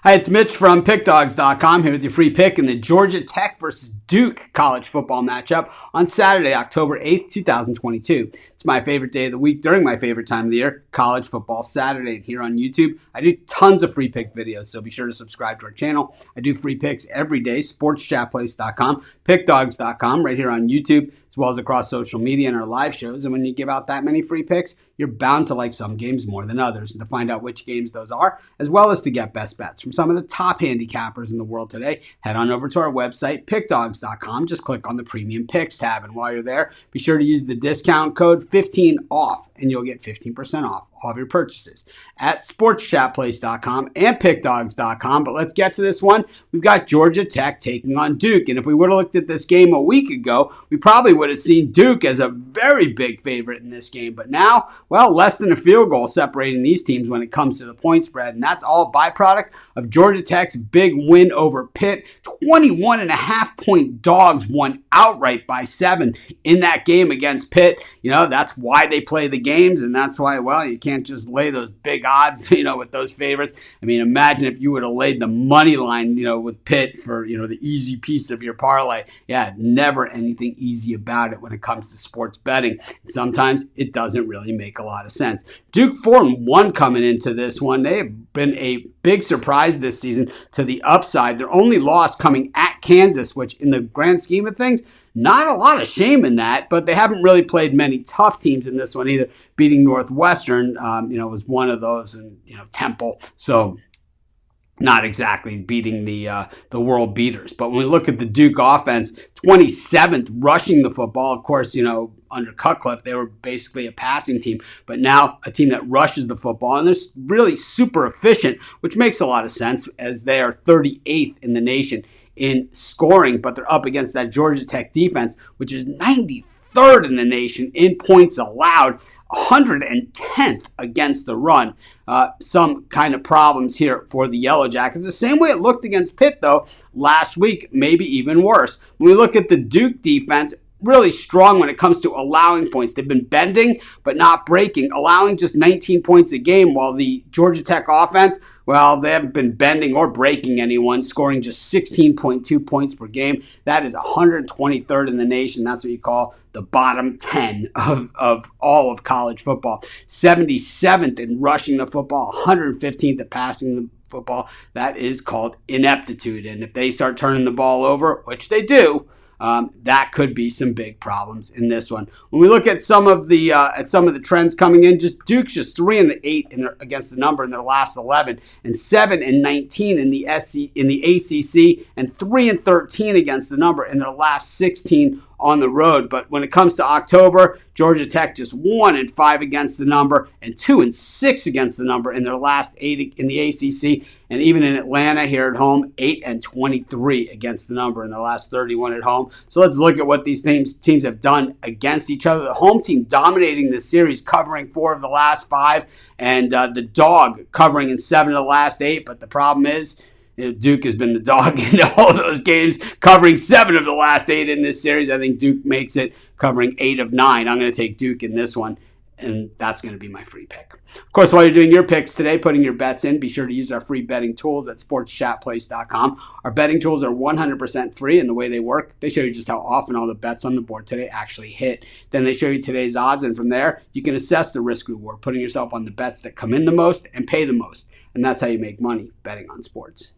Hi, it's Mitch from Pickdawgz.com here with your free pick in the Georgia Tech versus Duke college football matchup on Saturday, October 8th, 2022. It's my favorite day of the week during my favorite time of the year, college football Saturday. And here on YouTube, I do tons of free pick videos, so be sure to subscribe to our channel. I do free picks every day, sportschatplace.com, pickdawgz.com, right here on YouTube, as well as across social media and our live shows. And when you give out that many free picks, you're bound to like some games more than others. And to find out which games those are, as well as to get best bets from some of the top handicappers in the world today, head on over to our website, pickdawgz.com. Just click on the Premium Picks tab. And while you're there, be sure to use the discount code 15OFF, and you'll get 15% off all of your purchases at sportschatplace.com and pickdawgz.com. But let's get to this one. We've got Georgia Tech taking on Duke. And if we would have looked at this game a week ago, we probably would have seen Duke as a very big favorite in this game. But now, well, less than a field goal separating these teams when it comes to the point spread. And that's all byproduct of Georgia Tech's big win over Pitt. 21.5-point dogs won outright by 7 in that game against Pitt. You know, that's why they play the games, and that's why, well, you can't just lay those big odds, with those favorites. I mean, imagine if you would have laid the money line, with Pitt for, the easy piece of your parlay. Yeah, never anything easy about it when it comes to sports betting. Sometimes it doesn't really make a lot of sense. Duke 4-1 coming into this one. They have been a big surprise this season to the upside. Their only loss coming at Kansas, which in the grand scheme of things, not a lot of shame in that, but they haven't really played many tough teams in this one either. Beating Northwestern, was one of those, and Temple. So not exactly beating the world beaters. But when we look at the Duke offense, 27th rushing the football. Of course, under Cutcliffe, they were basically a passing team. But now a team that rushes the football, and they're really super efficient, which makes a lot of sense as they are 38th in the nation in scoring. But they're up against that Georgia Tech defense, which is 93rd in the nation in points allowed, 110th against the run. Some kind of problems here for the Yellow Jackets. The same way it looked against Pitt, though, last week, maybe even worse. When we look at the Duke defense, really strong when it comes to allowing points. They've been bending but not breaking, allowing just 19 points a game, while the Georgia Tech offense, well, they haven't been bending or breaking anyone, scoring just 16.2 points per game. That is 123rd in the nation. That's what you call the bottom 10 of all of college football. 77th in rushing the football, 115th at passing the football. That is called ineptitude. And if they start turning the ball over, which they do, that could be some big problems in this one. When we look at some of the trends coming in, Duke's just 3-8 against the number in their last 11, and 7-19 in the ACC, and 3-13 against the number in their last 16 on the road. But when it comes to October, Georgia Tech just 1-5 against the number and 2-6 against the number in their last 8 in the ACC. And even in Atlanta here at home, 8-23 against the number in their last 31 at home. So let's look at what these teams have done against each other. The home team dominating this series, covering 4 of the last 5, and the dog covering in 7 of the last 8. But the problem is, Duke has been the dog in all those games, covering 7 of the last 8 in this series. I think Duke makes it, covering 8 of 9. I'm going to take Duke in this one, and that's going to be my free pick. Of course, while you're doing your picks today, putting your bets in, be sure to use our free betting tools at sportschatplace.com. Our betting tools are 100% free, and the way they work, they show you just how often all the bets on the board today actually hit. Then they show you today's odds, and from there, you can assess the risk-reward, putting yourself on the bets that come in the most and pay the most. And that's how you make money betting on sports.